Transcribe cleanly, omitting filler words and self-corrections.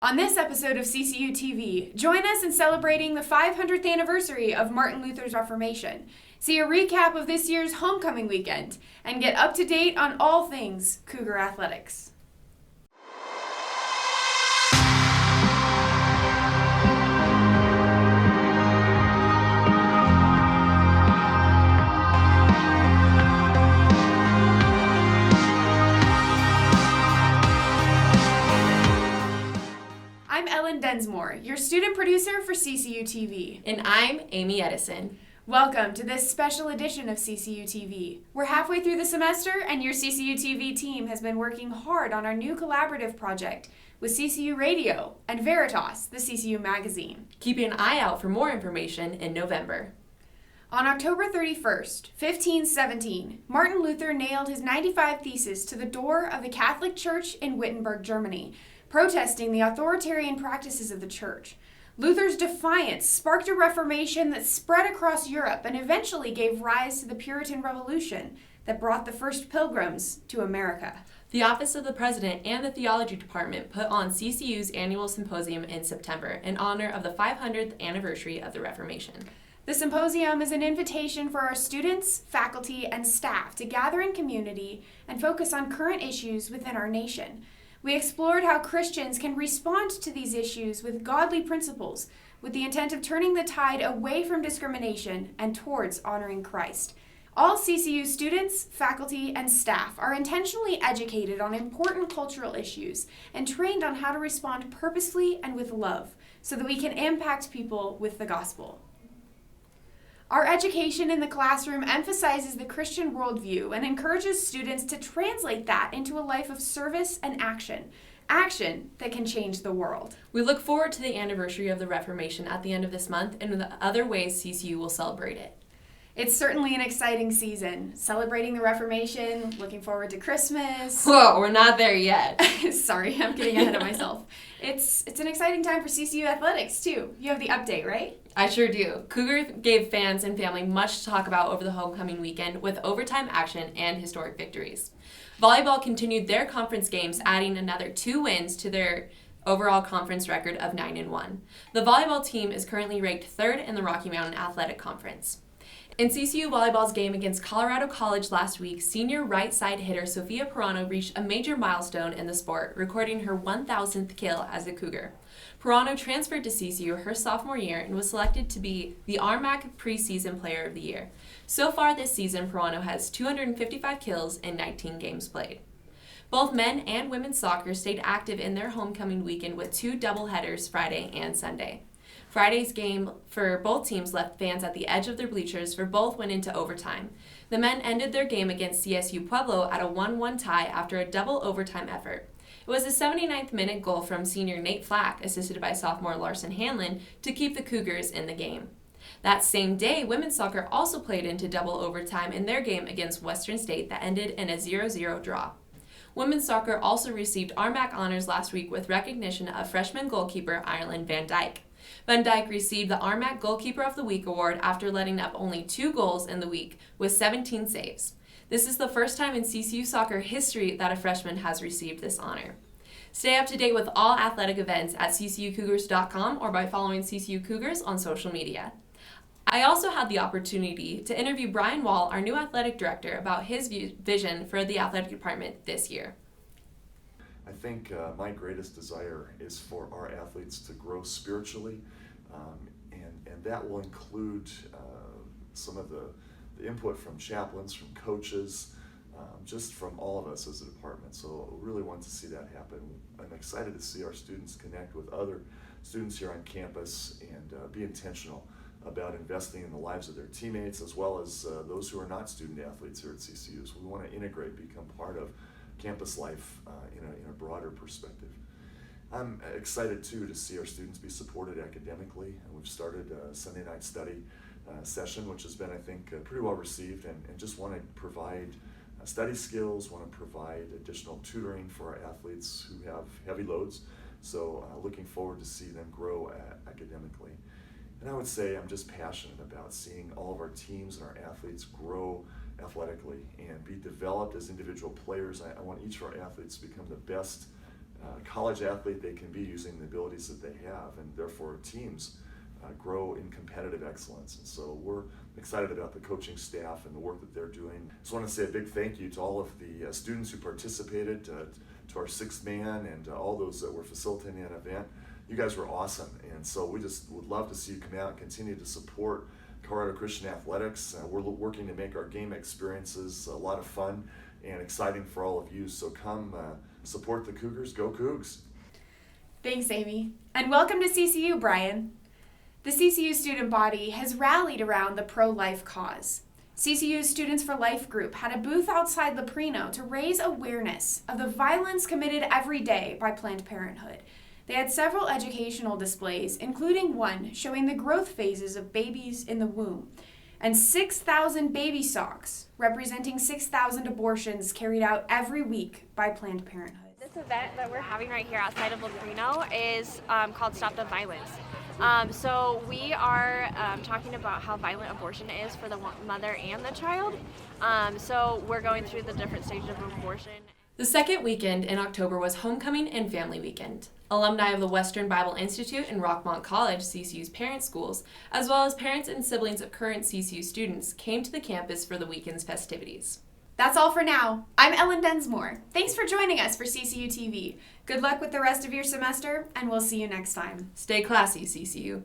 On this episode of CCU TV, join us in celebrating the 500th anniversary of Martin Luther's Reformation. See a recap of this year's homecoming weekend and get up to date on all things Cougar athletics. I'm Ellen Densmore, your student producer for CCU TV. And I'm Amy Edison. Welcome to this special edition of CCU TV. We're halfway through the semester, and your CCU TV team has been working hard on our new collaborative project with CCU Radio and Veritas, the CCU magazine. Keep an eye out for more information in November. On October 31st, 1517, Martin Luther nailed his 95 Theses to the door of the Catholic Church in Wittenberg, Germany, protesting the authoritarian practices of the church. Luther's defiance sparked a reformation that spread across Europe and eventually gave rise to the Puritan Revolution that brought the first pilgrims to America. The Office of the President and the Theology Department put on CCU's annual symposium in September in honor of the 500th anniversary of the Reformation. The symposium is an invitation for our students, faculty, and staff to gather in community and focus on current issues within our nation. We explored how Christians can respond to these issues with godly principles, with the intent of turning the tide away from discrimination and towards honoring Christ. All CCU students, faculty, and staff are intentionally educated on important cultural issues and trained on how to respond purposefully and with love, so that we can impact people with the gospel. Our education in the classroom emphasizes the Christian worldview and encourages students to translate that into a life of service and action that can change the world. We look forward to the anniversary of the Reformation at the end of this month and the other ways CCU will celebrate it. It's certainly an exciting season, celebrating the Reformation, looking forward to Christmas. Whoa, we're not there yet. Sorry, I'm getting ahead of myself. It's an exciting time for CCU athletics, too. You have the update, right? I sure do. Cougar gave fans and family much to talk about over the homecoming weekend with overtime action and historic victories. Volleyball continued their conference games, adding another 2 wins to their overall conference record of 9-1. The volleyball team is currently ranked 3rd in the Rocky Mountain Athletic Conference. In CCU Volleyball's game against Colorado College last week, senior right side hitter Sophia Perano reached a major milestone in the sport, recording her 1,000th kill as a Cougar. Perano transferred to CCU her sophomore year and was selected to be the RMAC Preseason Player of the Year. So far this season, Perano has 255 kills in 19 games played. Both men and women's soccer stayed active in their homecoming weekend with 2 doubleheaders Friday and Sunday. Friday's game for both teams left fans at the edge of their bleachers, for both went into overtime. The men ended their game against CSU Pueblo at a 1-1 tie after a double overtime effort. It was a 79th minute goal from senior Nate Flack, assisted by sophomore Larson Hanlon, to keep the Cougars in the game. That same day, women's soccer also played into double overtime in their game against Western State that ended in a 0-0 draw. Women's soccer also received RMAC honors last week with recognition of freshman goalkeeper Ireland Van Dyke. Van Dyke received the RMAC Goalkeeper of the Week award after letting up only 2 goals in the week with 17 saves. This is the first time in CCU soccer history that a freshman has received this honor. Stay up to date with all athletic events at ccucougars.com or by following CCU Cougars on social media. I also had the opportunity to interview Brian Wall, our new athletic director, about his vision for the athletic department this year. I think my greatest desire is for our athletes to grow spiritually, and that will include some of the input from chaplains, from coaches, just from all of us as a department. So I really want to see that happen. I'm excited to see our students connect with other students here on campus and be intentional about investing in the lives of their teammates as well as those who are not student athletes here at CCU. So we want to integrate, become part of campus life in a broader perspective. I'm excited too to see our students be supported academically, and we've started a Sunday night study session, which has been, I think, pretty well received, and just want to provide study skills, want to provide additional tutoring for our athletes who have heavy loads. So looking forward to see them grow academically. And I would say I'm just passionate about seeing all of our teams and our athletes grow athletically and be developed as individual players. I want each of our athletes to become the best college athlete they can be using the abilities that they have, and therefore teams grow in competitive excellence. And so we're excited about the coaching staff and the work that they're doing. Just want to say a big thank you to all of the students who participated, to our sixth man, and all those that were facilitating that event. You guys were awesome, and so we just would love to see you come out and continue to support Colorado Christian Athletics. We're working to make our game experiences a lot of fun and exciting for all of you. So come support the Cougars. Go Cougs! Thanks, Amy. And welcome to CCU, Brian. The CCU student body has rallied around the pro-life cause. CCU's Students for Life group had a booth outside Leprino to raise awareness of the violence committed every day by Planned Parenthood. They had several educational displays, including one showing the growth phases of babies in the womb, and 6,000 baby socks, representing 6,000 abortions carried out every week by Planned Parenthood. This event that we're having right here outside of Leprino is called Stop the Violence. So we are talking about how violent abortion is for the mother and the child. So we're going through the different stages of abortion. The second weekend in October was Homecoming and Family Weekend. Alumni of the Western Bible Institute and Rockmont College, CCU's parent schools, as well as parents and siblings of current CCU students, came to the campus for the weekend's festivities. That's all for now. I'm Ellen Densmore. Thanks for joining us for CCU TV. Good luck with the rest of your semester, and we'll see you next time. Stay classy, CCU.